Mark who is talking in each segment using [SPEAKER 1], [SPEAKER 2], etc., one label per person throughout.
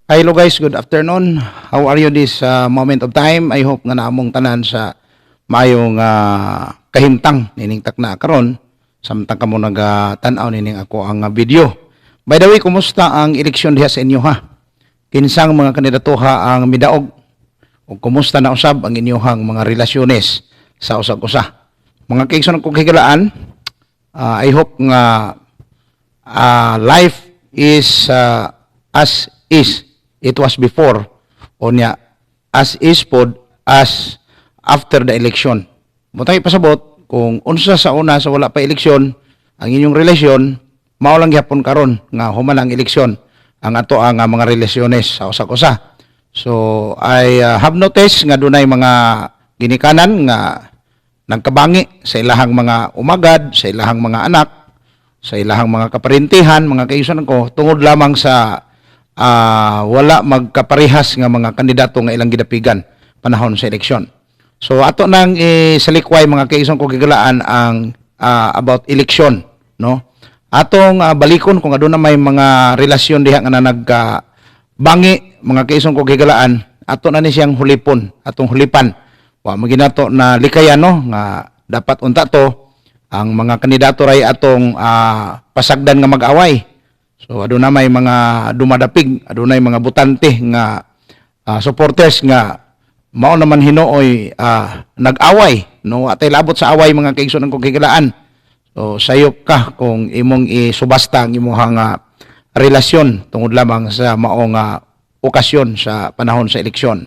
[SPEAKER 1] Hello guys, good afternoon. How are you this moment of time? I hope nga naamong tanan sa mayong kahimtang nining takna karon samtang kamo naga-tan-aw nining ako ang video. By the way, kumusta ang eleksyon diha sa inyo ha? Kinsang mga kandidatuha ang midaog ug kumusta na usab ang inyohang mga relasyones sa usag-usa? Mga kaigsoon kong higalaan, I hope nga life is as is. It was before o niya as is pod as after the election. Mutay pasabot kung unsa sa una sa wala pa eleksyon ang inyong relasyon mao lang gyapon karon nga human ang eleksyon ang ato ang mga relasyones sa usa-usa. So I have noticed nga dunay mga ginikanan nga nagkabangi sa ilahang mga umagad, sa ilahang mga anak, sa ilahang mga kaparintihan, mga kaigsoon ko tungod lamang sa wala magkaparehas nga mga kandidato nga ilang gidapigan panahon sa eleksyon. So ato nang isalikway mga kaigsoon ko gigalaan ang about eleksyon, no? Atong balikon kung aduna may mga relasyon diha nga nagbangi mga kaigsoon ko gigalaan, ato na ni siyang hulipon, atong hulipan. Wa maginato na likayan no nga dapat unta to ang mga kandidato ray atong pasagdan nga mag-away. So aduna may mga dumadapig, adunay mga butante nga supporters nga mao naman hinuoy nag-away, no? Atay labot sa away mga kaigsoon kong higalaan. So sayop ka kung imong isubasta ang imong relasyon tungod lamang sa maong okasyon sa panahon sa eleksyon.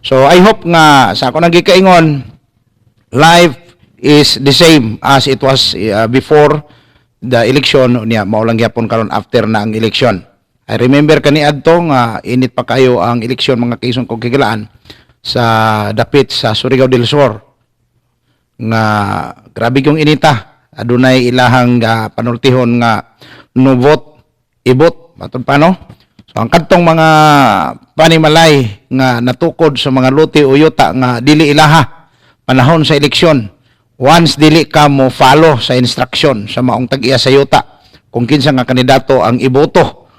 [SPEAKER 1] So I hope nga sa ako nagikaingon, life is the same as it was before the election niya mao lang gyapon karon after na ang election. I remember kaniadto nga init pa kayo ang eleksyon mga kaigsoon kong higalaan sa dapit sa Surigao del Sur. Nga grabe yung inita. Adunay ilahang panultihon nga no vote, ibot matud pano. So ang kadtong mga panimalay nga natukod sa mga luti o yuta nga dili ilaha panahon sa eleksyon. Once dili ka mo follow sa instruction sa maong tag-iya sa yuta kung kinsa nga kandidato ang iboto.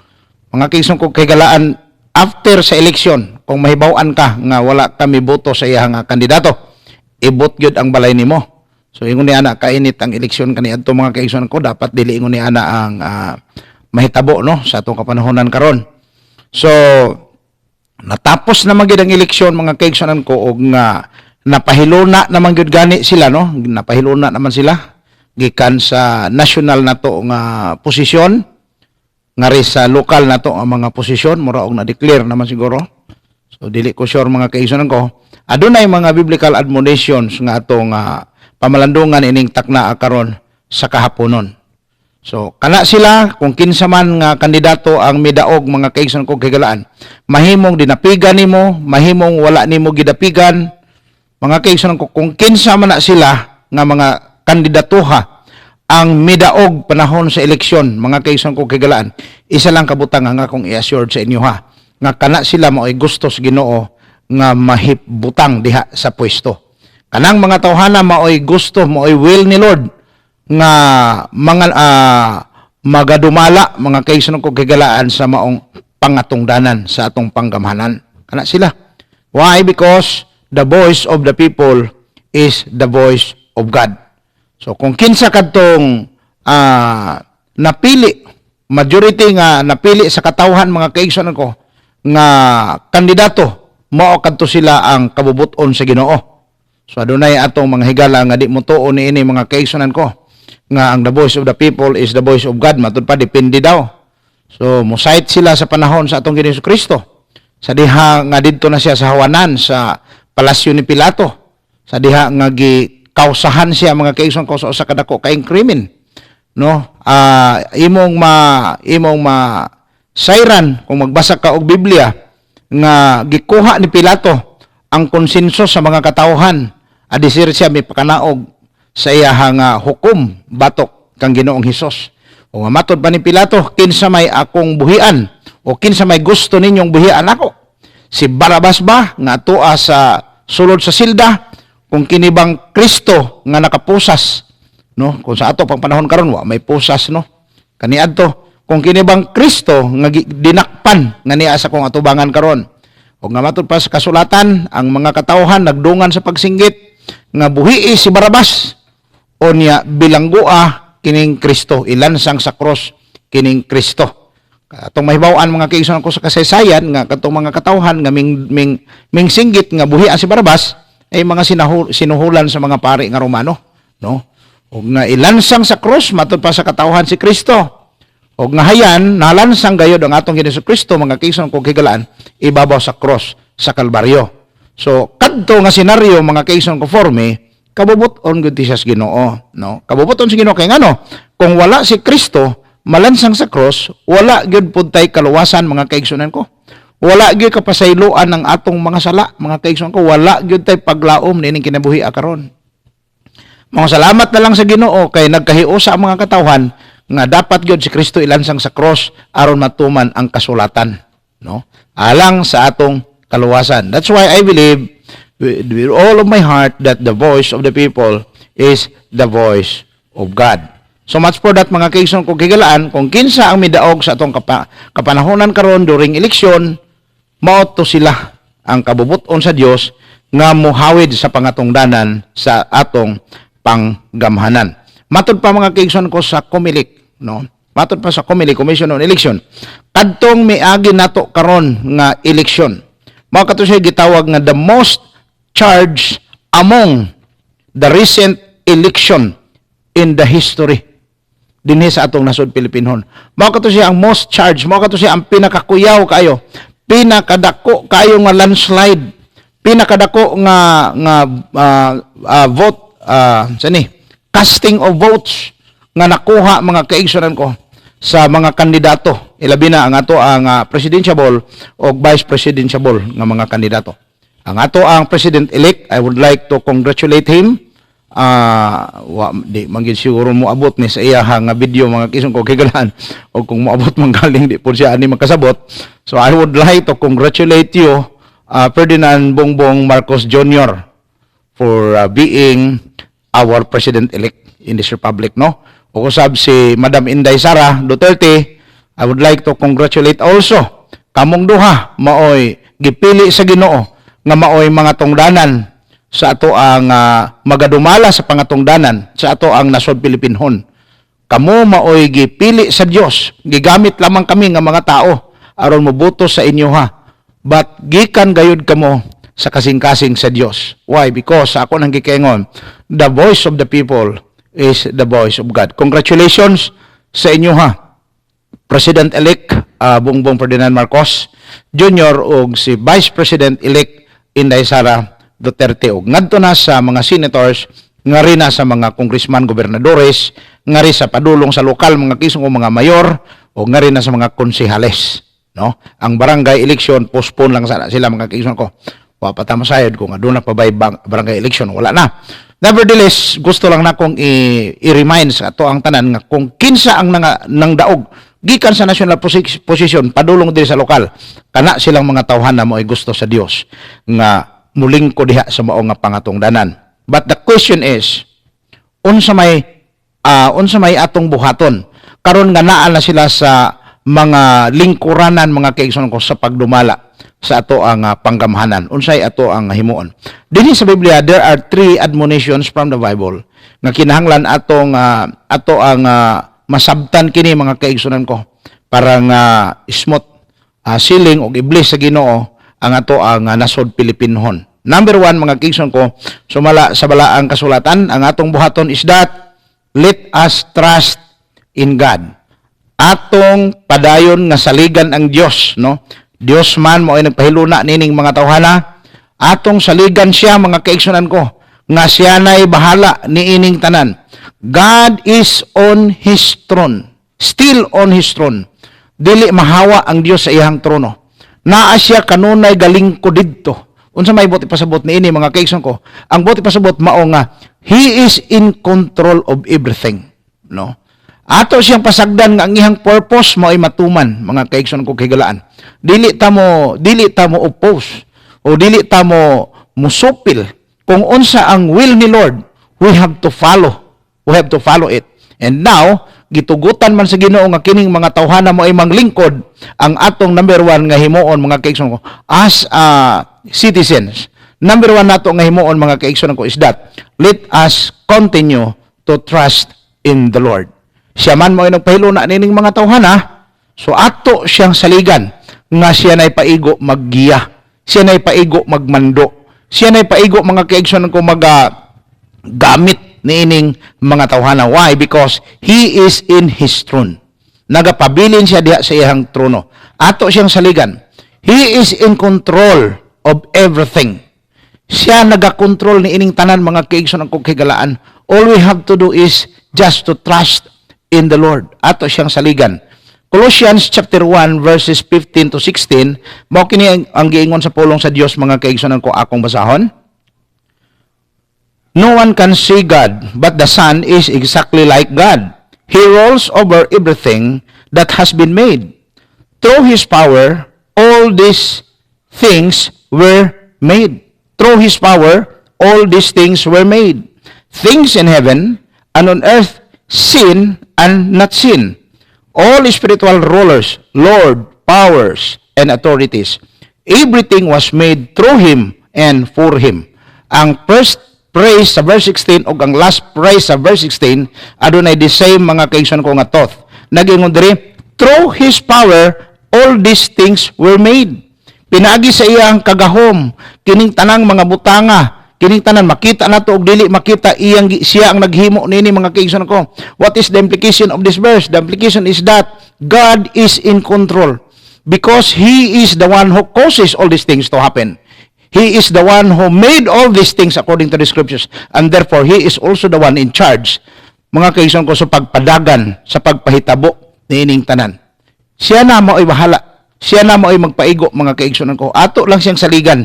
[SPEAKER 1] Mga kaigsoon kong higalaan after sa eleksyon kung mahibaw-an ka nga wala kami boto sa iyang kandidato, ibot gyud ang balay nimo. So ingon ni ana kainit ang eleksyon kaniadto mga kaigsoon ko, dapat dili ingon ni ana ang mahitabo no sa atong kapanahonan karon. So natapos na magyud ang eleksyon mga kaigsoon ko og nga napahiluna naman gyud gani sila no, napahiluna naman sila gikan sa national nato nga posisyon ngari sa lokal nato ang mga posisyon mura og na-declare naman siguro. So dili ko sure mga kaigsoon ko, adunay mga biblical admonitions nga atong pamalandungan ining takna karon sa kahaponon. So kana sila kung kinsa man nga kandidato ang midaog mga kaigsoon ko higalaan, mahimong dinapigan nimo, mahimong wala nimo gidapigan. Mga kaigsoon ko kung kinsa man na sila nga mga kandidatuha ang midaog panahon sa eleksyon mga kaigsoon ko higalaan, isa lang kabutang nga akong i-assure sa inyo ha nga kana sila mao'y gusto sa Ginoo nga mahipbutang diha sa pwesto. Kanang mga tawhana mao'y gusto, mao'y will ni Lord nga mga magadumala mga kaigsoon ko higalaan sa maong pangatungdanan sa atong panggamhanan. Kana sila. Why? Because the voice of the people is the voice of God. So kung kinsa kadtong napili, majority nga napili sa katawhan mga kaigsoon ko nga kandidato, mao kadto sila ang kabubuton sa Ginoo. So adunay atong mga higala nga di mo tuo niini mga kaigsoon ko nga ang the voice of the people is the voice of God, matud pa depende daw. So mosait sila sa panahon sa atong Ginoong Kristo. Sa diha nga didto na siya sa hawanan sa palasyo ni Pilato, sa diha nga gikausahan siya mga kaigsoon ko sa kadako kaing krimen, no? Imong sayran kung magbasa ka og Biblia nga gikuha ni Pilato ang konsensus sa mga katawhan, adisir siya may pakanaog sa iyahang hukom batok kang Ginoong Hesus. O nga matod pa ni Pilato, kinsa may akong buhian o kinsa may gusto ninyong buhian ako? Si Barabas ba nga tuwa sa sulod sa silda kung kinibang Kristo nga nakapusas, no? Kung sa ato pang panahon karon wa may pusas, no? Kaniadto kung kini bang Kristo nga dinakpan nga niya sa kong atubangan karon. O nga matod pa sa kasulatan, ang mga katawhan nagdungan sa pagsinggit nga buhii si Barabas o niya bilanggua kining Kristo, ilansang sa cross kining Kristo. Atong mahibaw-an mga kaigsoon ko sa kasaysayan nga katong mga katawhan nga ming singgit nga buhian si Barabas ay mga sinuhulan sa mga pari nga Romano, no? O nga ilansang sa cross matod pa sa katawhan si Kristo. O nga hayan nalansang gayod ang atong Hesus Kristo mga kaigsoon ko higalaan ibabaw sa cross sa Kalbaryo. So kadto nga senaryo mga kaigsoon ko forme kabubuton gud ti siya sa Ginoo, no? Kabubuton si Ginoo kay ngano? Kung wala si Kristo malansang sa cross, wala gyud pud tay kaluwasan mga kaigsunan ko. Wala gyud kapasayloan ng atong mga sala, mga kaigsunan ko. Wala gyud tay paglaom nining kinabuhi karon. Mga salamat na lang sa Ginoo kay nagkahiusa ang mga katawhan nga dapat gyud si Kristo ilansang sa cross aron matuman ang kasulatan, no? Alang sa atong kaluwasan. That's why I believe with all of my heart that the voice of the people is the voice of God. So much for that mga kaigsoon ko higalaan, kung kinsa ang midaog sa atong kapanahonan karon during eleksyon, mao to sila ang kabubuton sa Dios nga muhawid sa pangatungdanan sa atong panggamhanan. Matod pa mga kaigsoon ko sa COMELEC, no? Matod pa sa COMELEC, Commission on Election, kadtong miagi nato karon nga eleksyon, mao kato siya gitawag nga the most charged among the recent election in the history dinhi sa atong nasod Pilipinon. Mao kato siya ang most charged, mao kato siya ang pinakakuyaw kayo, pinakadako kayo nga landslide, pinakadako nga vote casting of votes nga nakuha mga kaigsunan ko sa mga kandidato, ilabi na ang ato ang presidential o vice presidential nga mga kandidato. Ang ato ang president-elect, I would like to congratulate him. Di manggid siguro mo abot ni sa iya nga video mga kisong ko kigalan o kung moabot man galing di po siya ani makasabot. So I would like to congratulate you Ferdinand Bongbong Marcos Jr. for being our president-elect in this republic, no? O kusab si Madam Inday Sara Duterte, I would like to congratulate also kamong duha maoy gipili sa Ginoo nga maoy mga tungdanan sa ato ang magadumala sa pangatungdanan sa ato ang nasod Pilipinhon. Kamo maoy gipili sa Dios, gigamit lamang kami nga mga tao aron moboto sa inyo ha. But gikan gayud kamo sa kasing-kasing sa Dios. Why? Because ako nang gikaingon, the voice of the people is the voice of God. Congratulations sa inyo ha. President-elect Bongbong Ferdinand Marcos Jr. ug si Vice President-elect Inday Sara Duterte og ngadto na sa mga senators ngari na sa mga congressman, gobernadores, ngari sa padulong sa lokal mga kisong o mga mayor o ngari na sa mga konsehales, no? Ang barangay election postpone lang sana sila mga kisong ko. Wa patama sayod kung aduna pa bay barangay election, wala na. Nevertheless, gusto lang na kong i-remind sa ato ang tanan nga kung kinsa ang nang daog gikan sa national position padulong diri sa lokal, kana silang mga tawhan na mo'y gusto sa Dios nga muling ko diha sa mao nga pangatungdanan. But the question is, unsa may atong buhaton karon nga naa na sila sa mga lingkuranan mga kaigsoon ko sa pagdumala sa ato ang panggamhanan. Unsay ato ang himuon. Dinhi sa Biblia there are 3 admonitions from the Bible nga kinahanglan ato ang masabtan kini mga kaigsunan ko para nga smooth siling og iblis sa Ginoo ang ato ang nasod Pilipinhon. Number 1 mga kaigsoon ko, sumala sa balaang kasulatan, ang atong buhaton is that let us trust in God. Atong padayon nga saligan ang Dios, no? Dios man mo ay nagpahiluna nining mga tawhana, atong saligan siya mga kaigsunan ko, nga siya na'y bahala ni ining tanan. God is on His throne, still on His throne. Dili mahawa ang Dios sa iyang trono. Naa siya kanunay galing ko didto. Unsa may buti pasabot ni ini mga kaigsoon ko? Ang buti pasabot mao nga He is in control of everything, no? Ato siyang pasagdan nga ang iyang purpose mao ay matuman mga kaigsoon ko higalaan. Dili ta mo oppose o dili ta mo musupil kung unsa ang will ni Lord. We have to follow it. And now gitugutan man sa Ginoo nga kining mga tawhana mo ay manglingkod, ang atong number one nga himuon mga kaigsoon ko as citizens. Number one nato nga himuon mga kaigsoon ko is that let us continue to trust in the Lord. Siya man mo ay nagpahiluna nining mga tawhana, so ato siyang saligan nga siya na'y paigo maggiya, siya na'y paigo magmando, siya na'y paigo mga kaigsoon ko gamit niining mga tawhana. Why? Because He is in His throne. Nagapabilin siya diha sa iyang trono. Ato siyang saligan. He is in control of everything. Siya nagakontrol ni ining tanan mga kaigsoon ang kahigalaan. All we have to do is just to trust in the Lord. Ato siyang saligan. Colossians chapter 1 verses 15 to 16, mao kini ang giingon sa pulong sa Dios mga kaigsoon ko akong basahon. No one can see God, but the Son is exactly like God. He rules over everything that has been made. Through His power, all these things were made. Through His power, all these things were made. Things in heaven and on earth, seen and not seen. All spiritual rulers, Lord, powers, and authorities. Everything was made through Him and for Him. Ang first praise sa verse 16 o ang last praise sa verse 16 adunay the same mga kaigsoon ko nga thought. Nagingon diri, through His power all these things were made. Pinaagi sa iyang kagahom kining tanang mga butanga, kining tanan makita nato og dili makita, siya ang naghimo nini mga kaigsoon ko. What is the implication of this verse? The implication is that God is in control because He is the one who causes all these things to happen. He is the one who made all these things according to the scriptures, and therefore He is also the one in charge mga kaigsoon ko sa pagpadagan, sa pagpahitabo niining tanan. Siya na mo ay bahala, siya na mo ay magpaigo mga kaigsoon ko. Ato lang siyang saligan.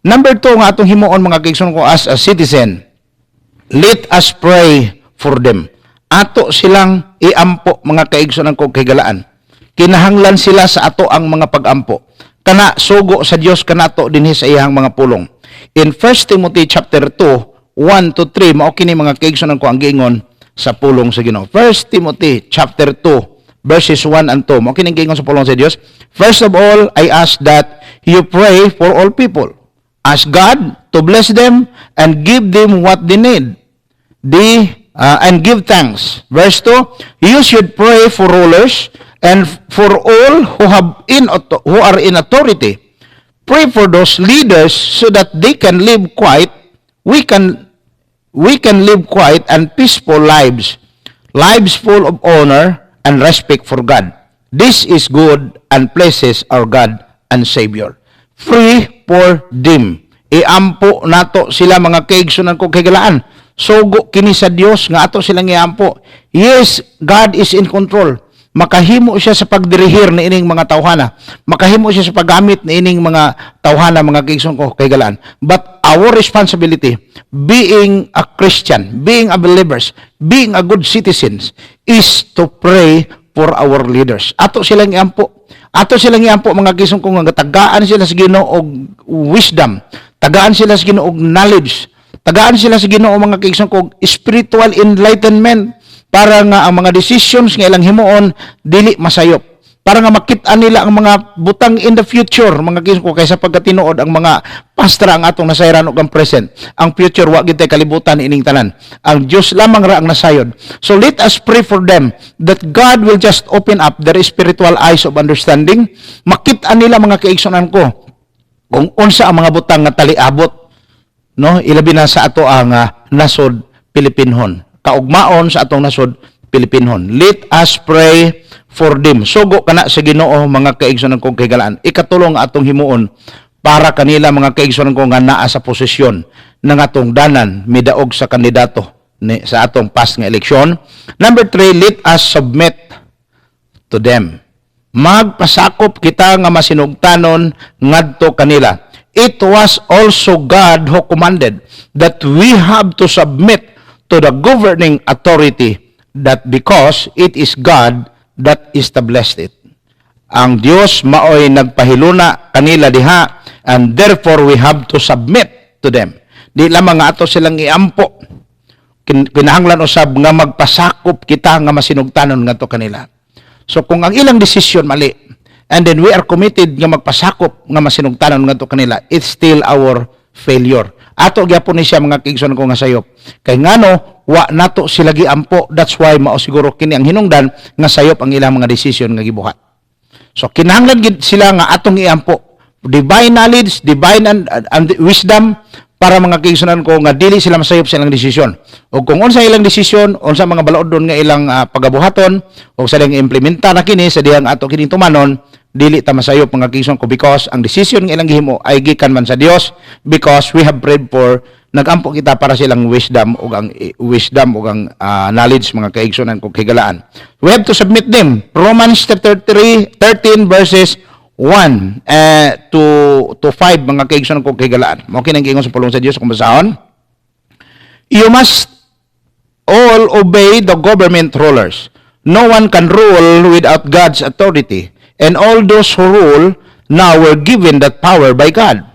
[SPEAKER 1] Number 2 nga atong himuon mga kaigsoon ko as a citizen, let us pray for them. Ato silang iampo mga kaigsoon ko kahigalaan. Kinahanglan sila sa ato ang mga pagampo. Kana sugo sa Dios kanato dinhi sa iyang mga pulong. In 1 Timothy chapter 2, 1 to 3, mao kini mga kaigsoon ko ang giingon sa pulong sa Ginoo. 1 Timothy chapter 2 verses 1 and 2, mao kini giingon sa pulong sa Dios. First of all, I ask that you pray for all people. Ask God to bless them and give them what they need. And give thanks. Verse 2, you should pray for rulers and for all who are in authority. Pray for those leaders so that they can live quiet. We can live quiet and peaceful lives full of honor and respect for God. This is good and pleases our God and Savior. Pray for them. Iampo nato sila mga kaigsunan ko kahigalaan. Sugo kini sa Dios nga ato silang iampo. Yes, God is in control. Makahimo siya sa pagdirihir ni ining mga tawhana. Makahimo siya sa paggamit ni ining mga tawhana mga kaigsoon ko kahigalaan. But our responsibility, being a Christian, being a believers, being a good citizens, is to pray for our leaders. Ato silang iampo. Ato silang iampo mga kaigsoon ko nga tagaan sila sa Ginoo og wisdom. Tagaan sila sa Ginoo og knowledge. Tagaan sila sa Ginoo mga kaigsoon ko spiritual enlightenment. Para nga ang mga decisions nga ilang himuon dili masayop. Para nga makita nila ang mga butang in the future, mga kaigsoon ko, kaysa pagkatinuod ang mga pastra ang atong nasayran ug ang present. Ang future wa gid tay kalibutan ining tanan. Ang Dios lamang ra ang nasayod. So let us pray for them that God will just open up their spiritual eyes of understanding. Makita nila mga kaigsunan ko kung unsa ang mga butang nga taliabot, no, ilabi na sa ato ang nasod Pilipinhon. Kaugmaon sa atong nasod Pilipinhon. Let us pray for them. Sugo kana sa Ginoo mga kaigsunan kong kahigalaan. Ikatulong atong himuon para kanila mga kaigsunan ko nga naa sa posisyon ng atong danan midaog sa kandidato sa atong past nga eleksyon. Number 3, let us submit to them. Magpasakop kita nga masinugtanon ngadto kanila. It was also God who commanded that we have to submit to the governing authority, that because it is God that established it. Ang Dios maoy nagpahiluna kanila diha, and therefore we have to submit to them. Di lamang nga ato silang iampo kinahanglan usab nga magpasakop kita nga masinugtanon ngadto kanila. So kung ang ilang desisyon mali, and then we are committed nga magpasakop nga masinugtanon ngadto kanila, it's still our failure. Ato gyapon ni siya mga kaigsoon ko nga sayop. Kay ngano wa nato sila giampo, that's why mao siguro kini ang hinungdan nga sayop ang ilang mga desisyon nga gibuhat. So kinahanglan gid sila nga atong iampo divine knowledge, divine and wisdom para mga kaigsunan ko nga dili sila masayop sa ilang desisyon. O kung unsa ilang desisyon, unsa mga balaodon nga ilang pagabuhaton o sa ilang implementa na kini sa dihang ato kining tumanon, dili ta masayop mga kaigsunan ko because ang desisyon nga ilang gihimo ay gikan man sa Dios, because we have prayed for nagampo kita para silang wisdom ug ang knowledge mga kaigsunan ko higalaan. We have to submit them. Romans chapter 13 verses 1 to 5 mga kaigsunan ko higalaan. Mao kini ang giingon sa pulong sa Dios kung basahon. You must all obey the government rulers. No one can rule without God's authority. And all those who rule now were given that power by God.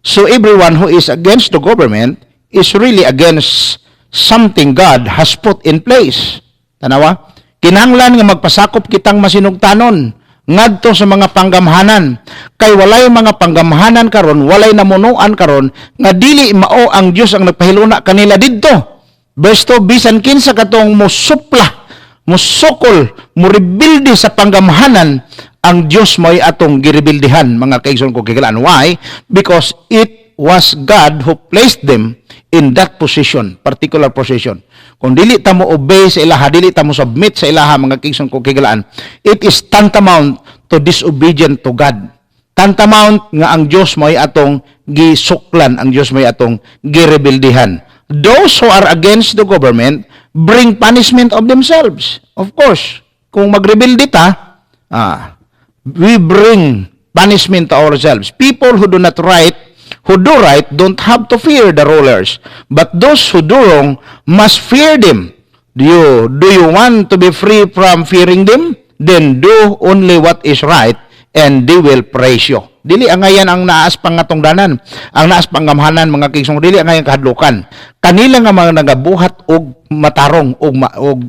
[SPEAKER 1] So everyone who is against the government is really against something God has put in place. Tanawa? Kinahanglan nga magpasakop kitang masinugtanon ngadto sa mga panggamhanan. Kay walay mga panggamhanan karon, walay namunuan karon nga dili mao ang Dios ang nagpahiluna kanila didto. Verse 2, bisan kinsa katong musupla, musukol, murebilde sa panggamhanan, ang Dios mo'y atong girebildihan mga kaigsoon ko kigalaan. Why? Because it was God who placed them in that position, particular position. Kung dili ta mo obey sa ilaha, dili ta mo submit sa ilaha mga kaigsoon ko kigalaan, it is tantamount to disobedient to God. Tantamount nga ang Dios mo'y atong gisuklan, ang Dios mo'y atong girebildihan. Those who are against the government bring punishment of themselves. Of course, kung magrebelde ta, we bring punishment to ourselves. People who do right don't have to fear the rulers, but those who do wrong must fear them. Do you want to be free from fearing them? Then do only what is right, and they will praise you. Dili angayan ang naas pangatungdanan, ang naas panggamhanan mga kaigsoon, dili angayan kahadlukan. Kanila nga mga nagabuhat og matarong og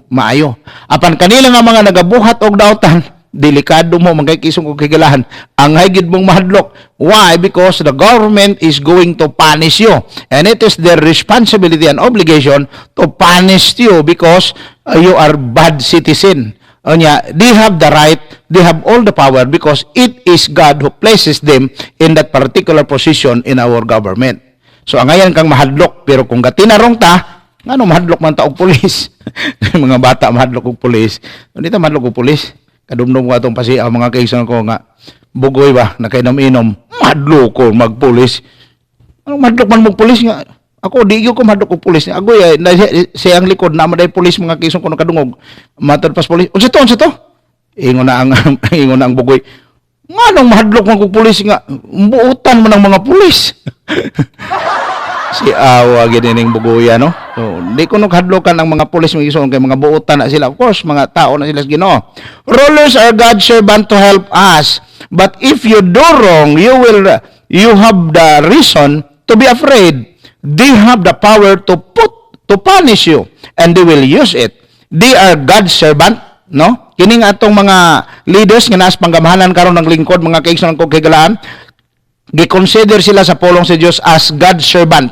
[SPEAKER 1] maayo. Apan kanila nga mga nagabuhat og daotan, delikado mo mga kaigsoon og higalahan, angay gid mong mahadlok. Why? Because the government is going to punish you, and it is their responsibility and obligation to punish you because you are bad citizen. They have the right, they have all the power because it is God who places them in that particular position in our government. So angayan kang mahadlok, pero kung gatinarong ta, ngano mahadlok man ta og pulis? Mga bata mahadlok og pulis. Hindi ta mahadlok og pulis. Kadumdum ko atong pasi ang mga kaigsoon ko nga bugoy ba nakainom-inom, mahadlok ko magpulis. Ano mahadlok man mo pulis nga? Ako di ko mahadlok og pulis. Agoy siyang likod na maday pulis mga kaigsoon ko nakadungog. Matod pas pulis. Unsa to? Ingon na ang bugoy. Nganong mahadlok man og pulis nga? Buutan man ang mga pulis. Si awa gid ning bugoya no. So di ko hadlokan ang mga pulis mga igsoon kay mga buutan na sila. Of course mga tao na sila Ginoo. Rulers are God's servant to help us. But if you do wrong, you have the reason to be afraid. They have the power to punish you, and they will use it. They are God's servant, no? Kining atong mga leaders nga naas panggamhanan karon ng lingkod mga kaigsoon ko higalaan, gi-consider sila sa pulong sa Dios as God's servant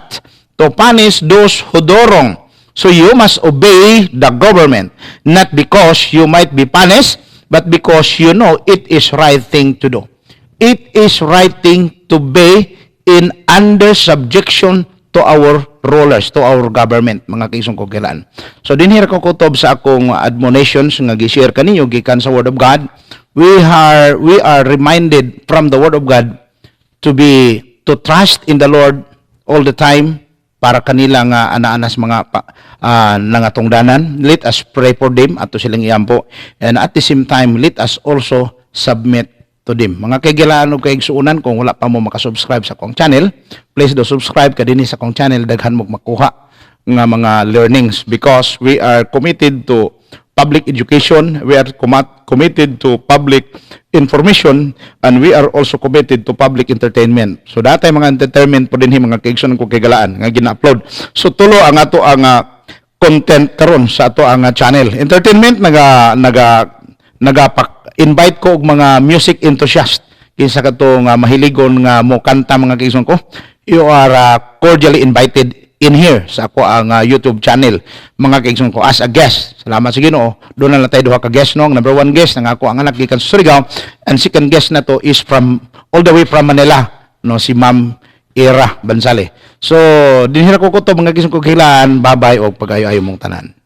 [SPEAKER 1] to punish those who do wrong. So you must obey the government, not because you might be punished, but because you know it is right thing to do. It is right thing to be in under subjection to our rulers, to our government, mga kaigsoon ko kilaan. So dinhir ko kutob sa akong admonitions nga gi-share kaninyo gikan sa Word of God. We are reminded from the Word of God to trust in the Lord all the time para kanila nga anaanas mga nangatungdanan. Let us pray for them ato silang iampo, and at the same time let us also submit to them. Mga kaigilaan o kaigsuunan, kung wala pa mo makasubscribe sa akong channel, please do subscribe ka din sa akong channel, daghan mo makuha nga mga learnings, because we are committed to public education, we are committed to public information, and we are also committed to public entertainment. So datay mga entertainment po din mga kaigsuunan ko kaigalaan nga gina-upload. So tulo ang ato ang content karon sa ato ang channel. Entertainment invite ko og mga music enthusiast kinsa kato nga mahiligon nga mo kanta mga kaigsoon ko. You are cordially invited in here sa ako ang YouTube channel mga kaigsoon ko as a guest. Salamat sa Ginoo. Doon na lang tayo duha ka guest no. Number one guest nga ako ang anak gikan sa Surigao, and second guest na to is from all the way from Manila no, si Ma'am Ira Bansale. So dinhira ko to mga kaigsoon ko kilaan, babay og pagayo-ayo mong tanan.